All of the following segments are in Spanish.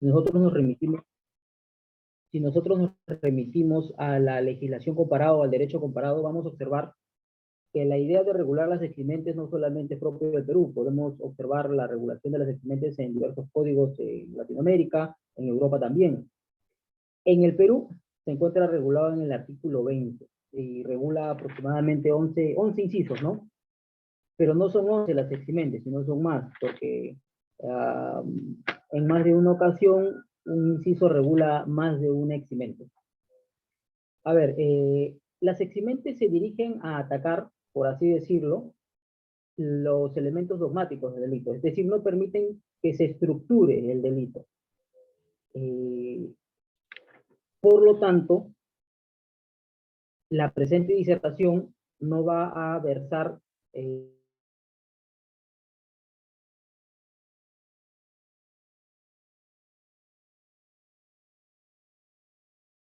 nosotros nos remitimos, si nosotros nos remitimos a la legislación comparada o al derecho comparado, vamos a observar que la idea de regular las eximentes no solamente es propio del Perú, podemos observar la regulación de las eximentes en diversos códigos en Latinoamérica, en Europa también. En el Perú se encuentra regulado en el artículo 20 y regula aproximadamente 11 incisos, ¿no? Pero no son 11 las eximentes, sino son más, porque en más de una ocasión un inciso regula más de una eximente. A ver, las eximentes se dirigen a atacar, por así decirlo, los elementos dogmáticos del delito, es decir, no permiten que se estructure el delito. Por lo tanto, la presente disertación no va a versar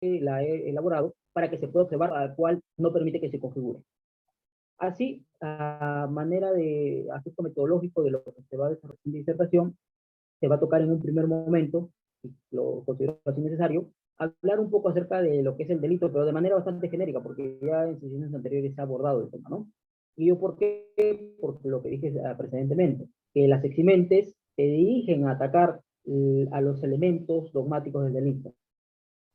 la he elaborado para que se pueda observar a cuál no permite que se configure. Así, a manera de aspecto metodológico de lo que se va a desarrollar en disertación, se va a tocar en un primer momento, si lo considero así necesario, hablar un poco acerca de lo que es el delito, pero de manera bastante genérica, porque ya en sesiones anteriores se ha abordado el tema, ¿no? ¿Y yo por qué? Porque lo que dije precedentemente, que las eximentes se dirigen a atacar a los elementos dogmáticos del delito.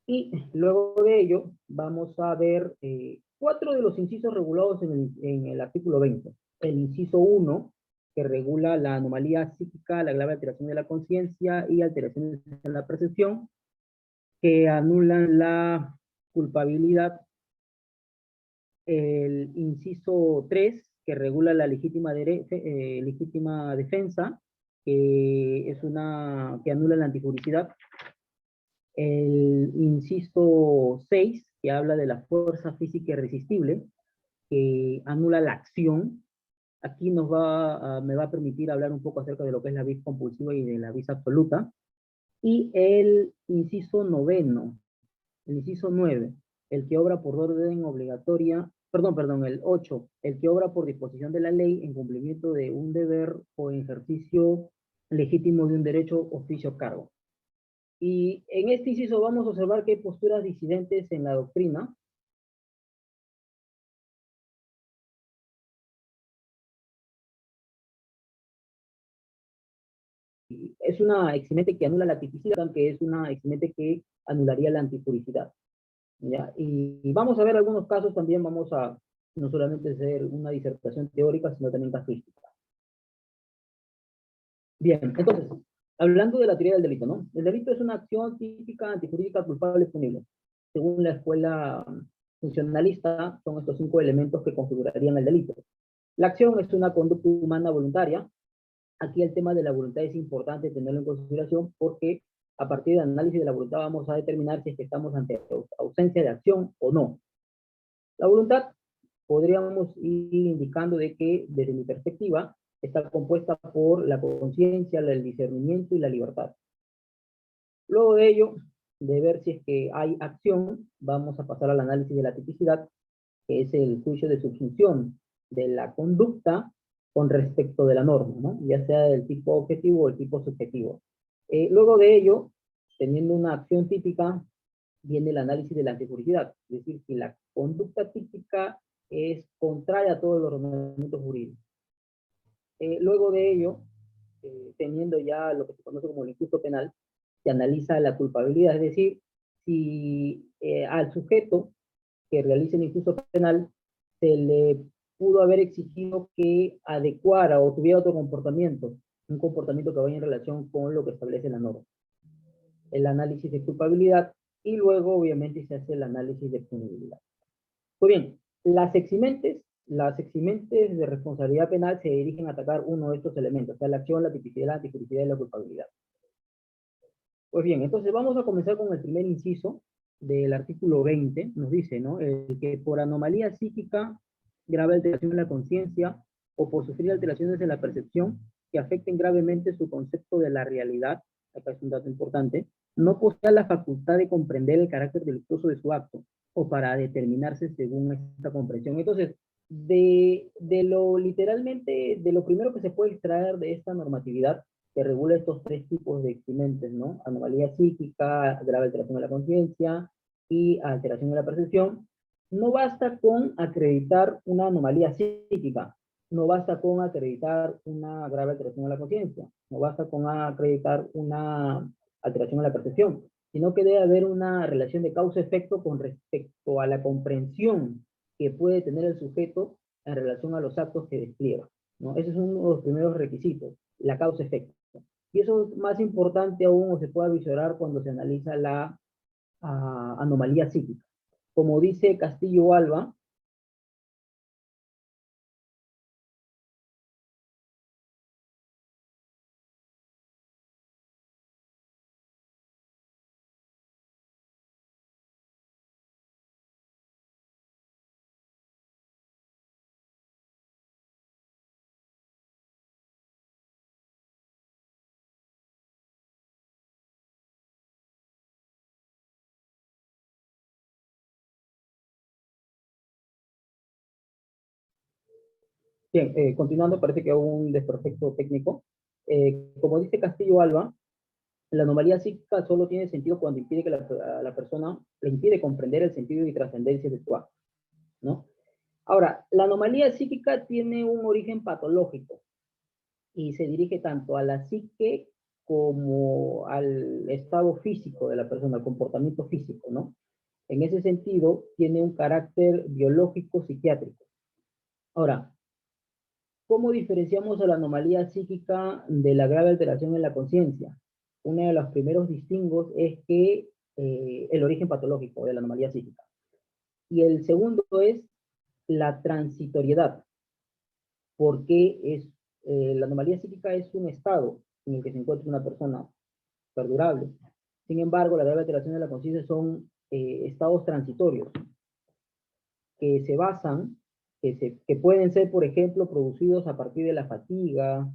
Y luego de ello, vamos a ver 4 de los incisos regulados en el artículo 20. El inciso 1, que regula la anomalía psíquica, la grave alteración de la conciencia y alteraciones en la percepción, que anulan la culpabilidad. El inciso 3, que regula la legítima defensa, que anula la antijuricidad. El inciso 6, que habla de la fuerza física irresistible, que anula la acción. Aquí me va a permitir hablar un poco acerca de lo que es la vis compulsiva y de la vis absoluta. Y el inciso 9, el inciso 9, el que obra por orden obligatoria, el 8, el que obra por disposición de la ley en cumplimiento de un deber o ejercicio legítimo de un derecho, oficio o cargo. Y en este inciso vamos a observar que hay posturas disidentes en la doctrina. Es una eximente que anula la tipicidad, aunque es una eximente que anularía la antipuricidad. ¿Ya? Y vamos a ver algunos casos también, vamos a no solamente hacer una disertación teórica, sino también casuística. Bien, entonces, hablando de la teoría del delito, ¿no? El delito es una acción típica, antijurídica, culpable y punible. Según la escuela funcionalista, son estos 5 elementos que configurarían el delito. La acción es una conducta humana voluntaria. Aquí el tema de la voluntad es importante tenerlo en consideración porque a partir del análisis de la voluntad vamos a determinar si es que estamos ante ausencia de acción o no. La voluntad podríamos ir indicando de que, desde mi perspectiva, está compuesta por la conciencia, el discernimiento y la libertad. Luego de ello, de ver si es que hay acción, vamos a pasar al análisis de la tipicidad, que es el juicio de subsunción de la conducta con respecto de la norma, ¿no? Ya sea del tipo objetivo o el tipo subjetivo. Luego de ello, teniendo una acción típica, viene el análisis de la antijuricidad, es decir, si la conducta típica es contraria a todos los ordenamientos jurídicos. Luego de ello, teniendo ya lo que se conoce como el injusto penal, se analiza la culpabilidad, es decir, si al sujeto que realice el injusto penal se le pudo haber exigido que adecuara o tuviera otro comportamiento, un comportamiento que vaya en relación con lo que establece la norma. El análisis de culpabilidad y luego obviamente se hace el análisis de punibilidad. Pues bien, las eximentes de responsabilidad penal se dirigen a atacar uno de estos elementos, o sea, la acción, la tipicidad, la antijuricidad y la culpabilidad. Pues bien, entonces vamos a comenzar con el primer inciso del artículo 20, nos dice, ¿no? El que por anomalía psíquica, grave alteración en la conciencia o por sufrir alteraciones en la percepción que afecten gravemente su concepto de la realidad, acá es un dato importante, no posea la facultad de comprender el carácter delictuoso de su acto o para determinarse según esta comprensión. Entonces, literalmente, de lo primero que se puede extraer de esta normatividad que regula estos tres tipos de eximentes, ¿no? Anomalía psíquica, grave alteración de la conciencia y alteración de la percepción. No basta con acreditar una anomalía psíquica, no basta con acreditar una grave alteración de la conciencia, no basta con acreditar una alteración de la percepción, sino que debe haber una relación de causa-efecto con respecto a la comprensión que puede tener el sujeto en relación a los actos que despliega, ¿no? Ese es uno de los primeros requisitos, la causa-efecto. Y eso es más importante aún, o se puede visorar cuando se analiza la anomalía psíquica. Como dice Castillo Alba, bien, continuando, parece que hubo un desperfecto técnico. Como dice Castillo Alba, la anomalía psíquica solo tiene sentido cuando impide que la persona le impide comprender el sentido y trascendencia de su acto, ¿no? Ahora, la anomalía psíquica tiene un origen patológico y se dirige tanto a la psique como al estado físico de la persona, al comportamiento físico, ¿no? En ese sentido, tiene un carácter biológico psiquiátrico. Ahora, ¿cómo diferenciamos a la anomalía psíquica de la grave alteración en la conciencia? Uno de los primeros distingos es que el origen patológico de la anomalía psíquica. Y el segundo es la transitoriedad, porque la anomalía psíquica es un estado en el que se encuentra una persona perdurable. Sin embargo, la grave alteración de la conciencia son estados transitorios que se basan, que pueden ser, por ejemplo, producidos a partir de la fatiga,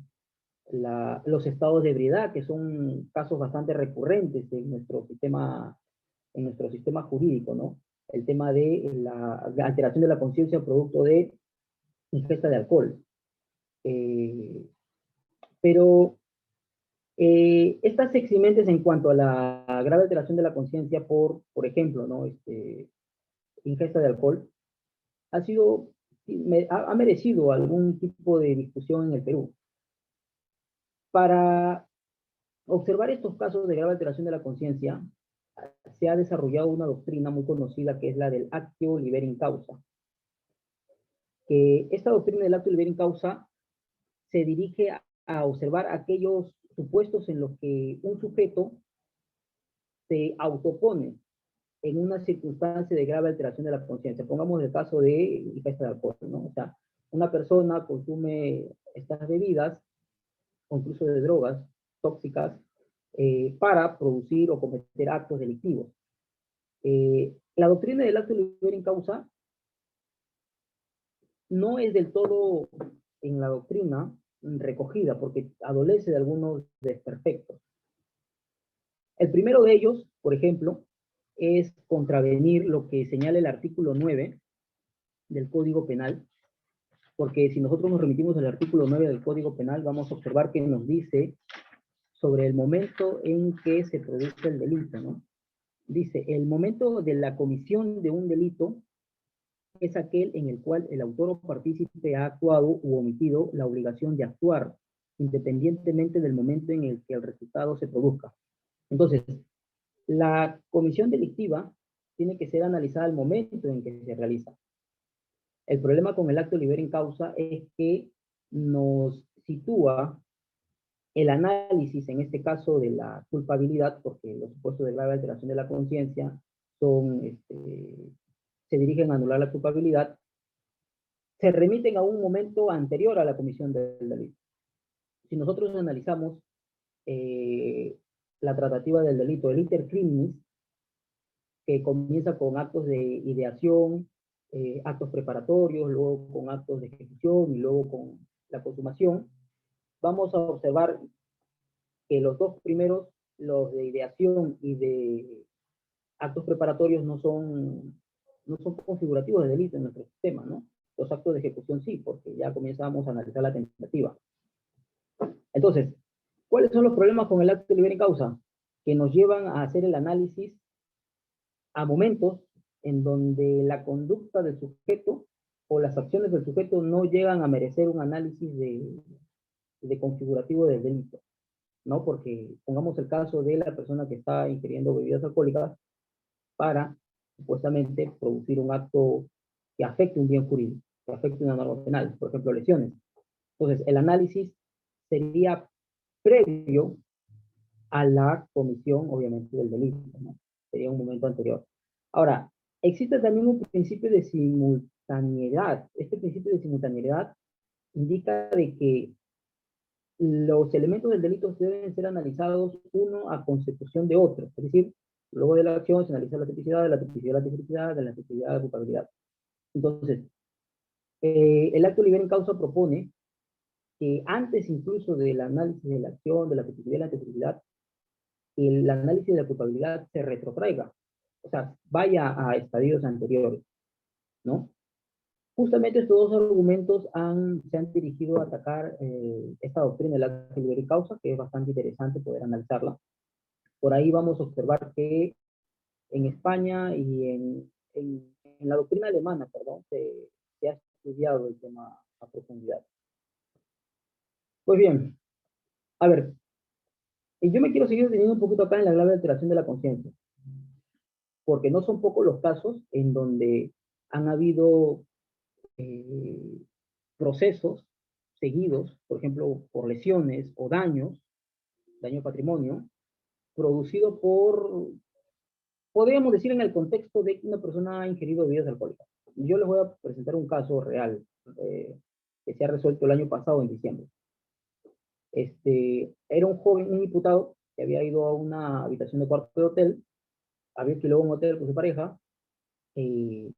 los estados de ebriedad, que son casos bastante recurrentes en nuestro sistema jurídico, ¿no? El tema de la alteración de la conciencia producto de ingesta de alcohol. Pero estas eximentes en cuanto a la grave alteración de la conciencia por ejemplo, ¿no? Ingesta de alcohol, ha merecido algún tipo de discusión en el Perú. Para observar estos casos de grave alteración de la conciencia, se ha desarrollado una doctrina muy conocida que es la del actio liberi causa. Que esta doctrina del actio liberi causa se dirige a observar aquellos supuestos en los que un sujeto se autopone en una circunstancia de grave alteración de la conciencia. Pongamos el caso de ingesta de alcohol, ¿no? O sea, una persona consume estas bebidas, o incluso de drogas tóxicas, para producir o cometer actos delictivos. La doctrina del acto liberi causa no es del todo en la doctrina recogida, porque adolece de algunos desperfectos. El primero de ellos, por ejemplo, es contravenir lo que señala el artículo 9 del Código Penal, porque si nosotros nos remitimos al artículo 9 del Código Penal, vamos a observar que nos dice sobre el momento en que se produce el delito, ¿no? Dice, el momento de la comisión de un delito es aquel en el cual el autor o partícipe ha actuado u omitido la obligación de actuar, independientemente del momento en el que el resultado se produzca. Entonces, la comisión delictiva tiene que ser analizada al momento en que se realiza. El problema con el acto liberi causa es que nos sitúa el análisis, en este caso, de la culpabilidad, porque los supuestos de grave alteración de la conciencia se dirigen a anular la culpabilidad, se remiten a un momento anterior a la comisión del delito. Si nosotros analizamos la tratativa del delito, el iter criminis, que comienza con actos de ideación, actos preparatorios, luego con actos de ejecución y luego con la consumación, vamos a observar que los dos primeros, los de ideación y de actos preparatorios, no son configurativos de delito en nuestro sistema, ¿no? Los actos de ejecución sí, porque ya comenzamos a analizar la tentativa. Entonces, ¿Cuáles son los problemas con el acto libre en causa? Que nos llevan a hacer el análisis a momentos en donde la conducta del sujeto o las acciones del sujeto no llegan a merecer un análisis de configurativo del delito, ¿no? Porque pongamos el caso de la persona que está ingiriendo bebidas alcohólicas para supuestamente producir un acto que afecte un bien jurídico, que afecte una norma penal, por ejemplo, lesiones. Entonces, el análisis sería previo a la comisión, obviamente, del delito, ¿no? Sería un momento anterior. Ahora, existe también un principio de simultaneidad. Este principio de simultaneidad indica de que los elementos del delito deben ser analizados uno a consecución de otro. Es decir, luego de la acción se analiza la tipicidad, la tipicidad, la tipicidad, la tipicidad, la culpabilidad. Entonces, el acto libre en causa propone que antes incluso del análisis de la acción, de la tipicidad y la tipicidad, el análisis de la culpabilidad se retrotraiga, o sea, vaya a estadios anteriores, ¿no? Justamente estos dos argumentos se han dirigido a atacar esta doctrina de la libre causa, que es bastante interesante poder analizarla. Por ahí vamos a observar que en España y en la doctrina alemana, perdón, se ha estudiado el tema a profundidad. Pues bien, a ver, yo me quiero seguir deteniendo un poquito acá en la grave alteración de la conciencia, porque no son pocos los casos en donde han habido eh, procesos seguidos, por ejemplo, por lesiones o daños, daño de patrimonio, producido por, podríamos decir, en el contexto de que una persona ha ingerido bebidas alcohólicas. Yo les voy a presentar un caso real que se ha resuelto el año pasado, en diciembre. Era un joven, un imputado, que había ido a una habitación de cuarto de hotel, había alquilado un hotel con su pareja, eh,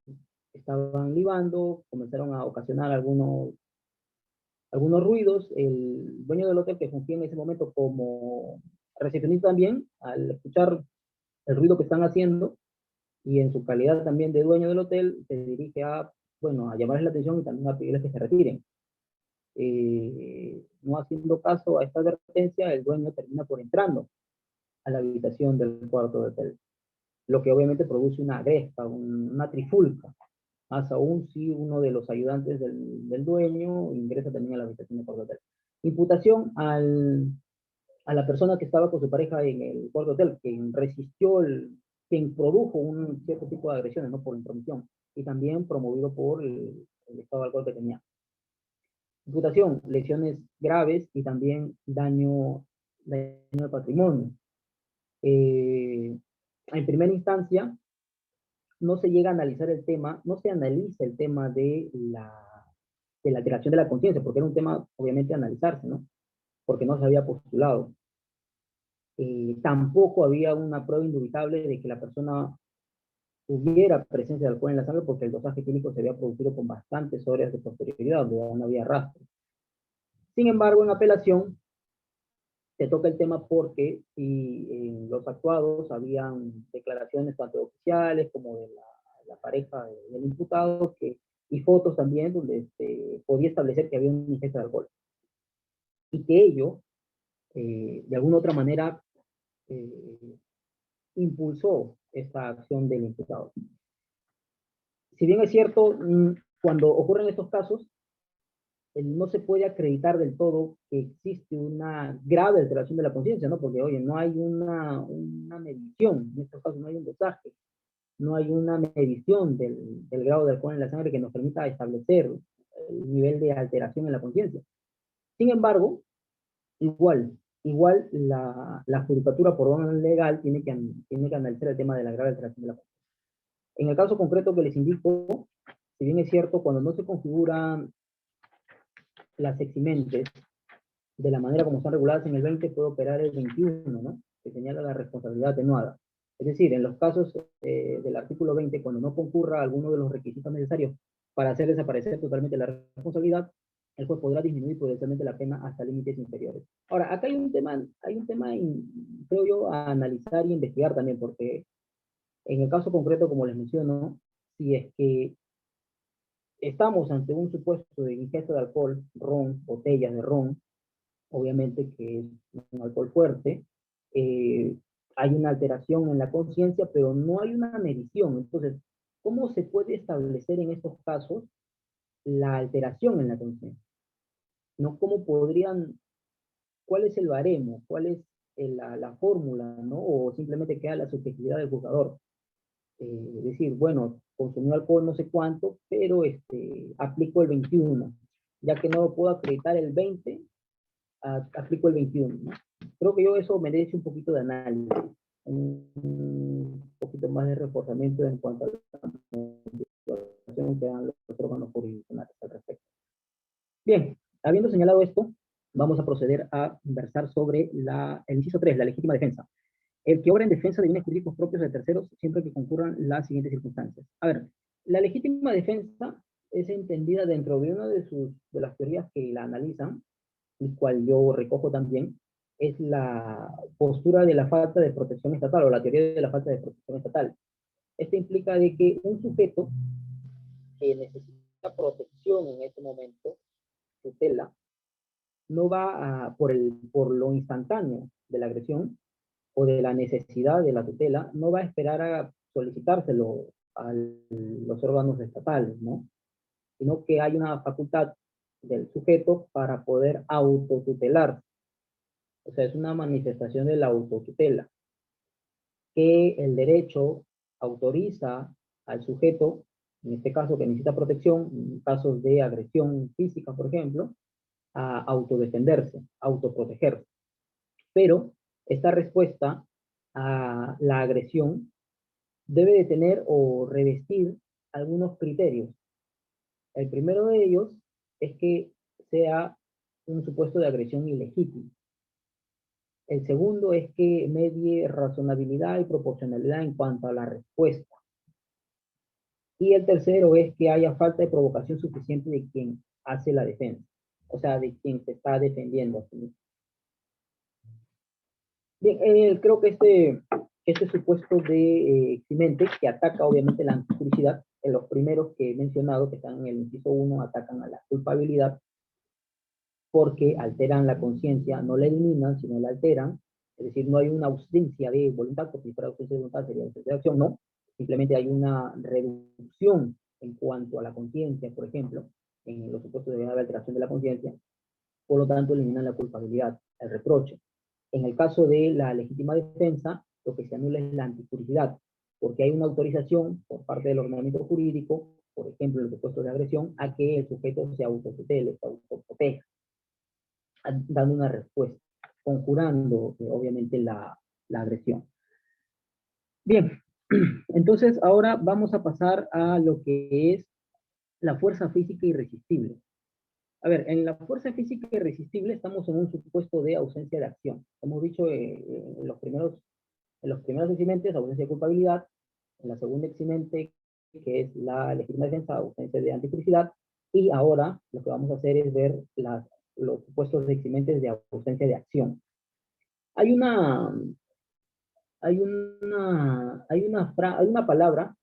estaban libando, comenzaron a ocasionar algunos ruidos. El dueño del hotel, que fungía en ese momento como recepcionista también, al escuchar el ruido que están haciendo, y en su calidad también de dueño del hotel, se dirige bueno, a llamarles la atención y también a pedirles que se retiren. No haciendo caso a esta advertencia, el dueño termina por entrando a la habitación del cuarto de hotel, lo que obviamente produce una gresca, una trifulca. Más aún si uno de los ayudantes del dueño ingresa también a la habitación del cuarto de hotel. Imputación a la persona que estaba con su pareja en el cuarto hotel, quien resistió, quien produjo un cierto tipo de agresiones, ¿no? Por intromisión, y también promovido por el estado de alcohol que tenía. Imputación, lesiones graves y también daño al patrimonio. En primera instancia, no se llega a analizar el tema, no se analiza el tema de la alteración de la conciencia, porque era un tema, obviamente, a analizarse, ¿no? Porque no se había postulado. Tampoco había una prueba indubitable de que la persona tuviera presencia de alcohol en la sangre, porque el dosaje químico se había producido con bastantes horas de posterioridad, donde no había rastro. Sin embargo, en apelación se toca el tema porque si en los actuados habían declaraciones tanto oficiales como de la pareja del imputado, y fotos también donde se podía establecer que había un ingesta de alcohol. Y que ello, de alguna otra manera, eh, impulsó esta acción del imputado. Si bien es cierto, cuando ocurren estos casos, no se puede acreditar del todo que existe una grave alteración de la conciencia, ¿no? Porque, oye, no hay una medición, en estos casos no hay un dosaje, no hay una medición del grado de alcohol en la sangre que nos permita establecer el nivel de alteración en la conciencia. Sin embargo, igual la judicatura por orden legal tiene que analizar el tema de la grave alteración de la conciencia. En el caso concreto que les indico, si bien es cierto, cuando no se configuran las eximentes de la manera como están reguladas en el 20, puede operar el 21, ¿no? Que señala la responsabilidad atenuada. Es decir, en los casos del artículo 20, cuando no concurra alguno de los requisitos necesarios para hacer desaparecer totalmente la responsabilidad, el juez podrá disminuir prudencialmente la pena hasta límites inferiores. Ahora, acá hay un tema, creo yo, a analizar y investigar también, porque en el caso concreto, como les menciono, si es que estamos ante un supuesto de ingesta de alcohol, ron, botellas de ron, obviamente que es un alcohol fuerte, eh, hay una alteración en la conciencia, pero no hay una medición. Entonces, ¿cómo se puede establecer en estos casos la alteración en la conciencia? ¿No? ¿Cómo podrían, cuál es el baremo, cuál es la fórmula, ¿no? O simplemente queda la subjetividad del juzgador. Decir, bueno, consumió alcohol no sé cuánto, pero aplico el 21, ya que no puedo acreditar el 20, aplico el 21, ¿no? Creo que eso merece un poquito de análisis, un poquito más de reforzamiento en cuanto a la motivación que dan los órganos jurisdiccionales al respecto. Bien, habiendo señalado esto, vamos a proceder a conversar sobre el inciso 3, la legítima defensa. El que obra en defensa de bienes jurídicos propios de terceros siempre que concurran las siguientes circunstancias. A ver, la legítima defensa es entendida dentro de una de las teorías que la analizan, el cual yo recojo también, es la postura de la falta de protección estatal, o la teoría de la falta de protección estatal. Esto implica de que un sujeto que necesita protección en este momento, tutela, no va por lo instantáneo de la agresión o de la necesidad de la tutela, no va a esperar a solicitárselo a los órganos estatales, ¿no? Sino que hay una facultad del sujeto para poder autotutelar. O sea, es una manifestación de la autotutela, que el derecho autoriza al sujeto, en este caso que necesita protección, en casos de agresión física, por ejemplo, a autodefenderse, autoprotegerse. Pero esta respuesta a la agresión debe de tener o revestir algunos criterios. El primero de ellos es que sea un supuesto de agresión ilegítima. El segundo es que medie razonabilidad y proporcionalidad en cuanto a la respuesta. Y el tercero es que haya falta de provocación suficiente de quien hace la defensa, o sea, de quien se está defendiendo. Bien, creo que este supuesto de eximente, que ataca obviamente la antipublicidad, en los primeros que he mencionado, que están en el inciso 1, atacan a la culpabilidad, porque alteran la conciencia, no la eliminan, sino la alteran, es decir, no hay una ausencia de voluntad, porque si fuera ausencia de voluntad sería ausencia de acción, no, simplemente hay una reducción en cuanto a la conciencia, por ejemplo, en los supuestos de alteración de la conciencia, por lo tanto eliminan la culpabilidad, el reproche. En el caso de la legítima defensa, lo que se anula es la antijuricidad, porque hay una autorización por parte del ordenamiento jurídico, por ejemplo, en los supuestos de agresión, a que el sujeto se autotutele, se autoproteja, dando una respuesta, conjurando obviamente la agresión. Bien, entonces ahora vamos a pasar a lo que es la fuerza física irresistible. A ver, en la fuerza física irresistible estamos en un supuesto de ausencia de acción. Hemos dicho en los primeros eximentes, ausencia de culpabilidad. En la segunda eximente, que es la legítima defensa, ausencia de anticricidad. Y ahora lo que vamos a hacer es ver los supuestos de eximentes de ausencia de acción. Hay una palabra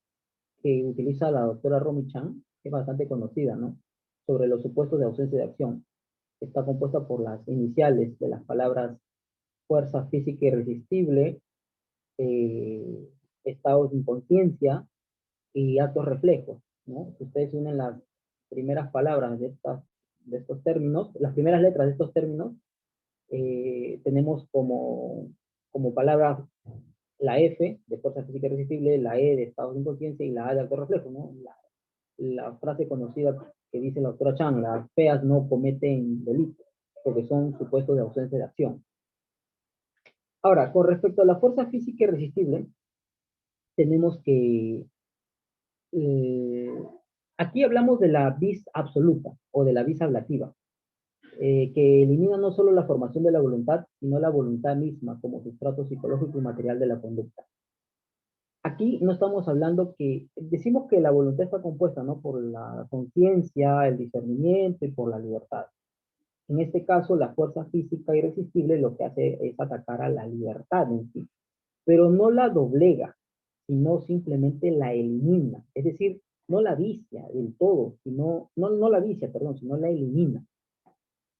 que utiliza la doctora Romy Chan, que es bastante conocida, ¿no? Sobre los supuestos de ausencia de acción. Está compuesta por las iniciales de las palabras fuerza física irresistible, estados de inconsciencia y actos reflejos, ¿no? Si ustedes unen las primeras palabras de estos términos, las primeras letras de estos términos, tenemos como palabra la F de fuerza física irresistible, la E de estados de inconsciencia y la A de actos reflejos, ¿no? La frase conocida que dice la doctora Chan, las feas no cometen delitos, porque son supuestos de ausencia de acción. Ahora, con respecto a la fuerza física irresistible, tenemos que, aquí hablamos de la vis absoluta o de la vis ablativa, que elimina no solo la formación de la voluntad, sino la voluntad misma como sustrato psicológico y material de la conducta. Aquí no estamos hablando decimos que la voluntad está compuesta, ¿no? Por la conciencia, el discernimiento y por la libertad. En este caso, la fuerza física irresistible lo que hace es atacar a la libertad en sí, pero no la doblega, sino simplemente la elimina. Es decir, no la vicia del todo, no la vicia, perdón, sino la elimina.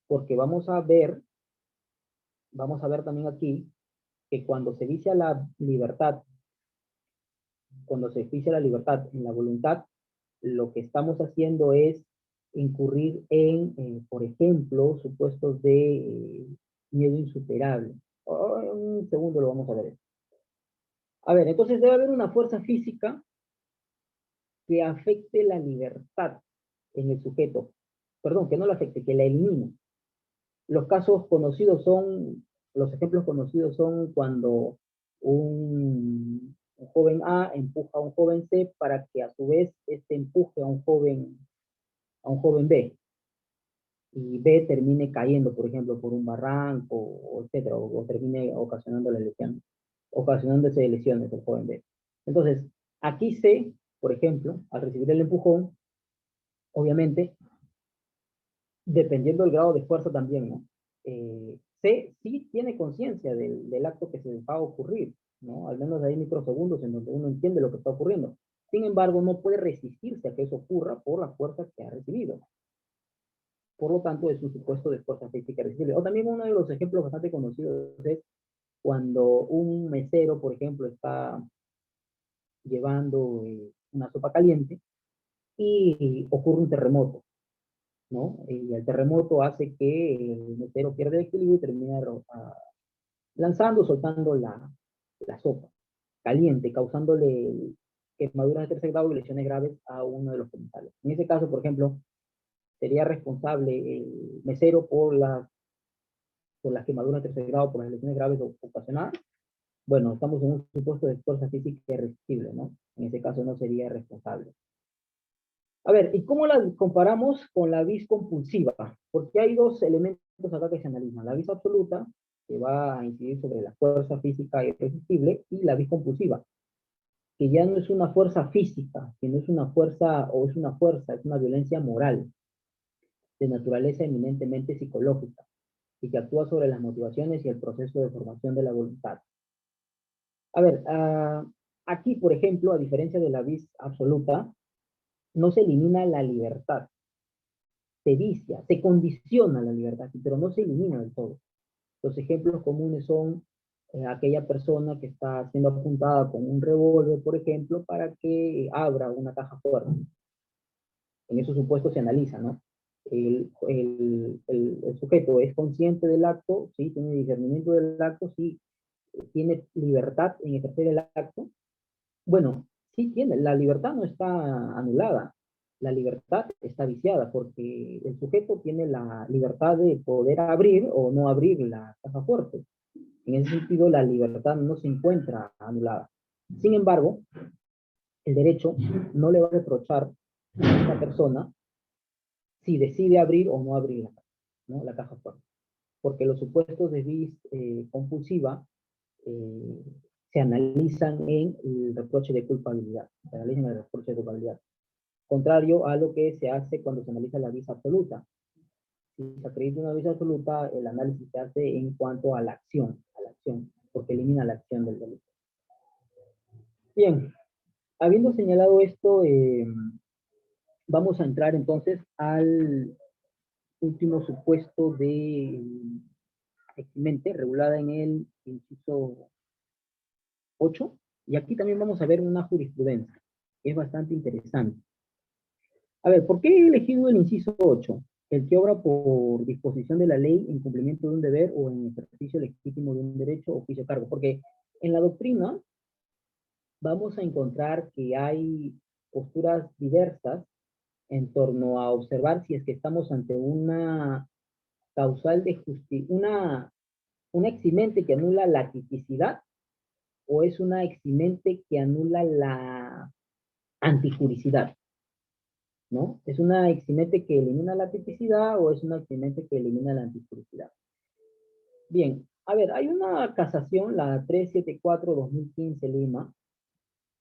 Porque vamos a ver vamos a ver también aquí que cuando se vicia la libertad, cuando se vicia la libertad en la voluntad, lo que estamos haciendo es incurrir en, por ejemplo, supuestos de miedo insuperable. Oh, en un segundo lo vamos a ver. A ver, entonces debe haber una fuerza física que afecte la libertad en el sujeto. Perdón, que no la afecte, que la elimine. Los casos conocidos son, los ejemplos conocidos son cuando un joven A empuja a un joven C para que a su vez este empuje a un joven B y B termine cayendo, por ejemplo, por un barranco, o etcétera, o termine ocasionando la lesión, ocasionándose lesiones el joven B. Entonces, aquí C, por ejemplo, al recibir el empujón, obviamente, dependiendo del grado de fuerza también, ¿no? C sí tiene conciencia del acto que se va a ocurrir, ¿no? Al menos hay microsegundos en donde uno entiende lo que está ocurriendo. Sin embargo, no puede resistirse a que eso ocurra por la fuerza que ha recibido. Por lo tanto, es un supuesto de fuerza física resistible. O también uno de los ejemplos bastante conocidos es cuando un mesero, por ejemplo, está llevando una sopa caliente y ocurre un terremoto, ¿no? Y el terremoto hace que el mesero pierda el equilibrio y termina lanzando, soltando la sopa caliente, causándole quemaduras de tercer grado y lesiones graves a uno de los comensales. En ese caso, por ejemplo, sería responsable el mesero por las quemaduras de tercer grado, por las lesiones graves ocasionadas. Bueno, estamos en un supuesto de fuerza física irresistible, ¿no? En ese caso no sería responsable. A ver, ¿y cómo la comparamos con la vis compulsiva? Porque hay dos elementos acá que se analizan. La vis absoluta, que va a incidir sobre la fuerza física irresistible, y la vis compulsiva, que ya no es una fuerza física, sino es una fuerza, o es una fuerza, es una violencia moral, de naturaleza eminentemente psicológica, y que actúa sobre las motivaciones y el proceso de formación de la voluntad. A ver, aquí, por ejemplo, a diferencia de la vis absoluta, no se elimina la libertad, se vicia, se condiciona la libertad, pero no se elimina del todo. Los ejemplos comunes son aquella persona que está siendo apuntada con un revólver, por ejemplo, para que abra una caja fuerte. En esos supuestos se analiza, ¿no? El sujeto es consciente del acto, sí, tiene discernimiento del acto, sí, tiene libertad en ejercer el acto. Bueno, sí tiene, la libertad no está anulada, la libertad está viciada porque el sujeto tiene la libertad de poder abrir o no abrir la caja fuerte. En ese sentido, la libertad no se encuentra anulada. Sin embargo, el derecho no le va a reprochar a esa persona si decide abrir o no abrir ¿no? La caja fuerte. Porque los supuestos de vis compulsiva eh, se analizan en el reproche de culpabilidad. Se analizan en el reproche de culpabilidad. Contrario a lo que se hace cuando se analiza la vis absoluta. Si se acredita una vis absoluta, el análisis se hace en cuanto a la acción, porque elimina la acción del delito. Bien, habiendo señalado esto, vamos a entrar entonces al último supuesto de eximente regulada en el inciso 8, y aquí también vamos a ver una jurisprudencia, que es bastante interesante. A ver, ¿por qué he elegido el inciso 8? El que obra por disposición de la ley en cumplimiento de un deber o en ejercicio legítimo de un derecho o oficio cargo, porque en la doctrina vamos a encontrar que hay posturas diversas en torno a observar si es que estamos ante una causal de justicia, una eximente que anula la tipicidad o es una eximente que anula la antijuricidad, ¿no? ¿Es una eximente que elimina la tipicidad o es una eximente que elimina la antijuricidad? Bien, a ver, hay una casación, la 374-2015 Lima,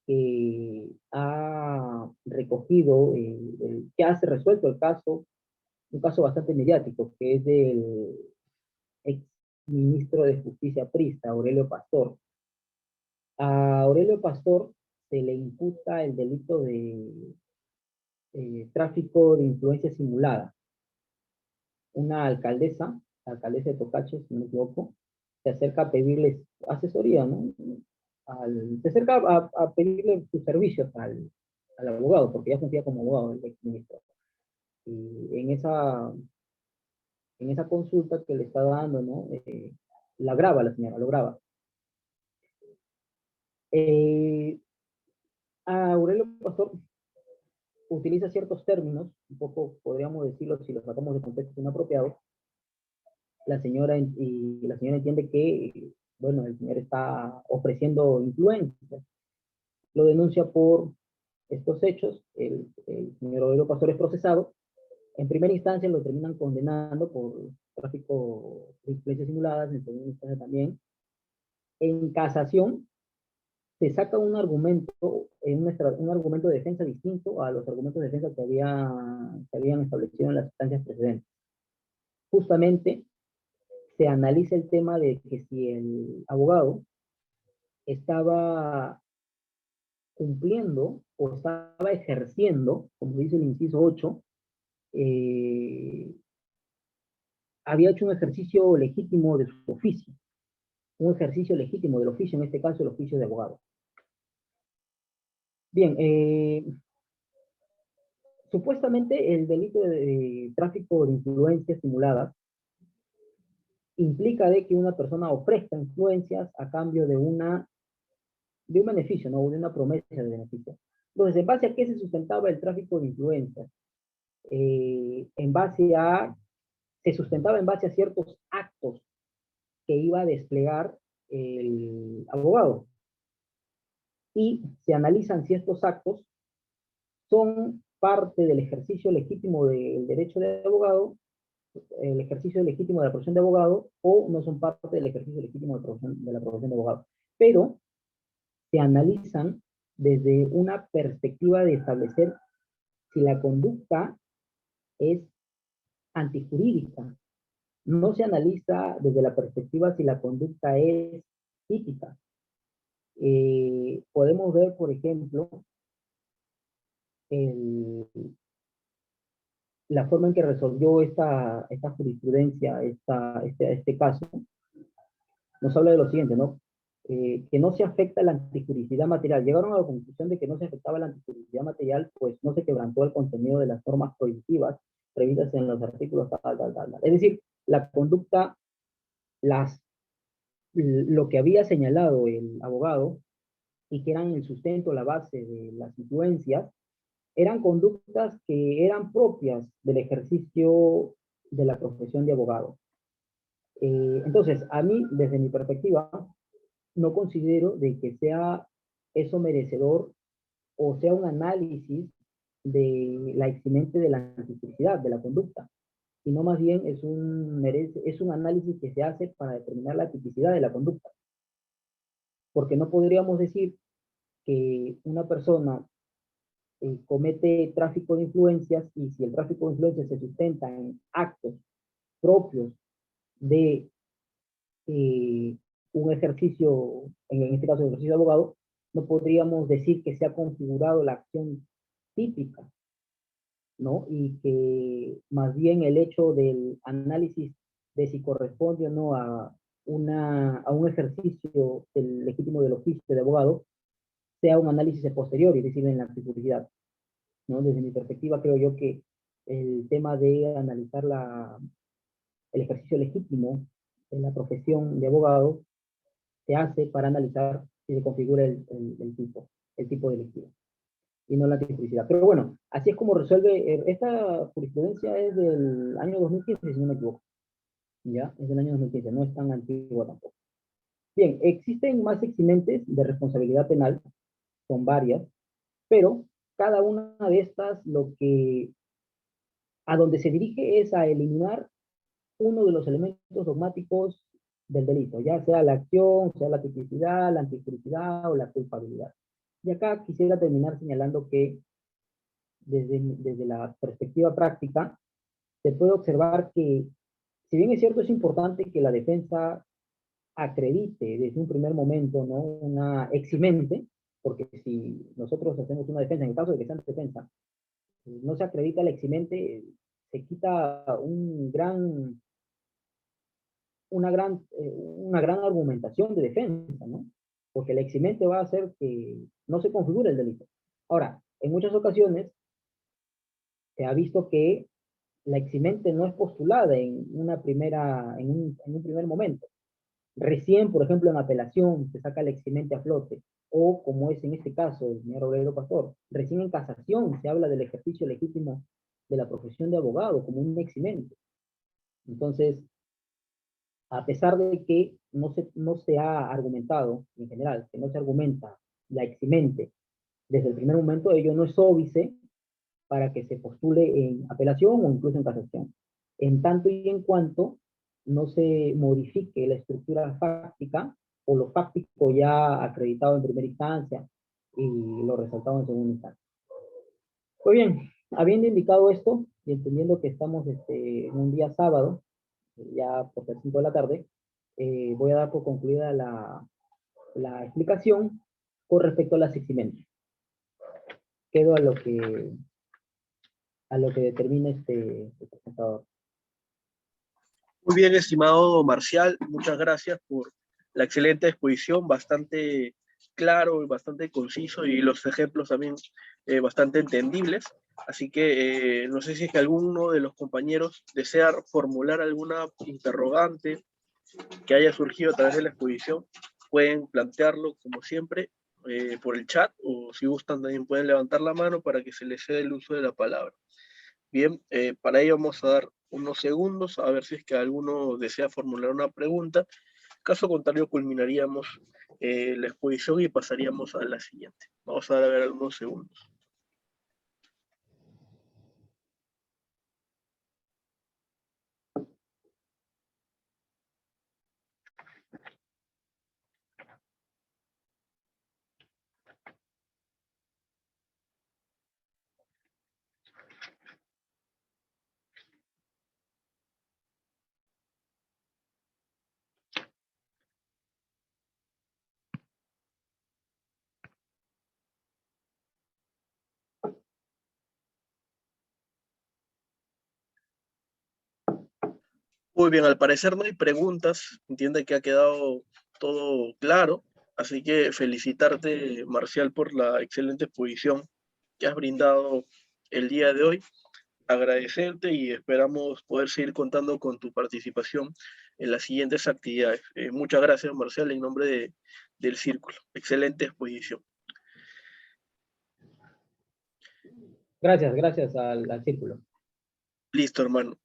que ha recogido, que ha resuelto el caso, un caso bastante mediático, que es del ex ministro de Justicia Prista, Aurelio Pastor. A Aurelio Pastor se le imputa el delito de tráfico de influencia simulada. Una alcaldesa, la alcaldesa de Tocache, si no me equivoco, se acerca a pedirles asesoría, ¿no? Se acerca a pedirle sus servicios al abogado, porque ya fungía como abogado el exministro. Y en esa consulta que le está dando, ¿no? La graba la señora, lo graba. Aurelio Pastor utiliza ciertos términos, un poco podríamos decirlo si los sacamos de contexto inapropiados. La señora entiende que, bueno, el señor está ofreciendo influencia. Lo denuncia por estos hechos. El señor Aurelio Pastor es procesado. En primera instancia lo terminan condenando por tráfico de influencias simuladas, en segunda instancia también. En casación se saca un argumento, un argumento de defensa distinto a los argumentos de defensa que habían establecido en las instancias precedentes. Justamente se analiza el tema de que si el abogado estaba cumpliendo o estaba ejerciendo, como dice el inciso 8, había hecho un ejercicio legítimo de su oficio, un ejercicio legítimo del oficio, en este caso el oficio de abogado. Bien, supuestamente el delito de tráfico de influencias simuladas implica de que una persona ofrezca influencias a cambio de un beneficio, ¿no? De una promesa de beneficio. Entonces, ¿en base a qué se sustentaba el tráfico de influencias? Se sustentaba en base a ciertos actos que iba a desplegar el abogado. Y se analizan si estos actos son parte del ejercicio legítimo del derecho de abogado, el ejercicio legítimo de la profesión de abogado, o no son parte del ejercicio legítimo de la profesión de abogado. Pero se analizan desde una perspectiva de establecer si la conducta es antijurídica. No se analiza desde la perspectiva si la conducta es típica. Podemos ver, por ejemplo, el, la forma en que resolvió esta jurisprudencia, este caso, nos habla de lo siguiente, ¿no? Que no se afecta la antijuricidad material. Llegaron a la conclusión de que no se afectaba la antijuricidad material, pues no se quebrantó el contenido de las normas prohibitivas previstas en los artículos tal. Es decir, la conducta, lo que había señalado el abogado y que eran el sustento, la base de las influencias, eran conductas que eran propias del ejercicio de la profesión de abogado. Entonces, a mí, desde mi perspectiva, no considero de que sea eso merecedor o sea un análisis de la eximente de la antijusticidad, de la conducta, sino más bien es un análisis que se hace para determinar la tipicidad de la conducta. Porque no podríamos decir que una persona comete tráfico de influencias y si el tráfico de influencias se sustenta en actos propios de un ejercicio, en este caso el ejercicio de abogado, no podríamos decir que se ha configurado la acción típica, ¿no? Y que más bien el hecho del análisis de si corresponde o no a un ejercicio legítimo del oficio de abogado, sea un análisis posterior, es decir, en la publicidad, ¿no? Desde mi perspectiva creo yo que el tema de analizar el ejercicio legítimo en la profesión de abogado se hace para analizar si se configura el tipo delictivo y no la antijusticia. Pero bueno, así es como resuelve, esta jurisprudencia es del año 2015, si no me equivoco. Ya, es del año 2015, no es tan antigua tampoco. Bien, existen más eximentes de responsabilidad penal, son varias, pero cada una de estas a donde se dirige es a eliminar uno de los elementos dogmáticos del delito, ya sea la acción, sea la tipicidad, la antijuricidad o la culpabilidad. Y acá quisiera terminar señalando que desde la perspectiva práctica se puede observar que, si bien es cierto, es importante que la defensa acredite desde un primer momento, ¿no? Una eximente, porque si nosotros hacemos una defensa, en el caso de que sea una defensa, no se acredita la eximente, se quita un gran una gran argumentación de defensa, ¿no? Porque la eximente va a hacer que no se configure el delito. Ahora, en muchas ocasiones se ha visto que la eximente no es postulada en un primer momento. Recién, por ejemplo, en apelación se saca la eximente a flote, o como es en este caso el señor Aurelio Pastor, recién en casación se habla del ejercicio legítimo de la profesión de abogado como un eximente. Entonces, a pesar de que no se ha argumentado, en general, que no se argumenta la eximente desde el primer momento, ello no es óbice para que se postule en apelación o incluso en casación. En tanto y en cuanto no se modifique la estructura fáctica o lo fáctico ya acreditado en primera instancia y lo resaltado en segunda instancia. Pues bien, habiendo indicado esto y entendiendo que estamos en un día sábado, ya por las 5 de la tarde, voy a dar por concluida la explicación con respecto a las eximencias. Quedo a lo que determina este presentador. Muy bien, estimado Marcial, muchas gracias por la excelente exposición, bastante claro y bastante conciso, y los ejemplos también bastante entendibles. Así que no sé si es que alguno de los compañeros desea formular alguna interrogante que haya surgido a través de la exposición. Pueden plantearlo, como siempre, por el chat, o si gustan también pueden levantar la mano para que se les ceda el uso de la palabra. Bien, para ello vamos a dar unos segundos a ver si es que alguno desea formular una pregunta. Caso contrario, culminaríamos la exposición y pasaríamos a la siguiente. Vamos a dar a ver algunos segundos. Muy bien, al parecer no hay preguntas. Entiende que ha quedado todo claro. Así que felicitarte, Marcial, por la excelente exposición que has brindado el día de hoy. Agradecerte y esperamos poder seguir contando con tu participación en las siguientes actividades. Muchas gracias, Marcial, en nombre del Círculo. Excelente exposición. Gracias al círculo. Listo, hermano.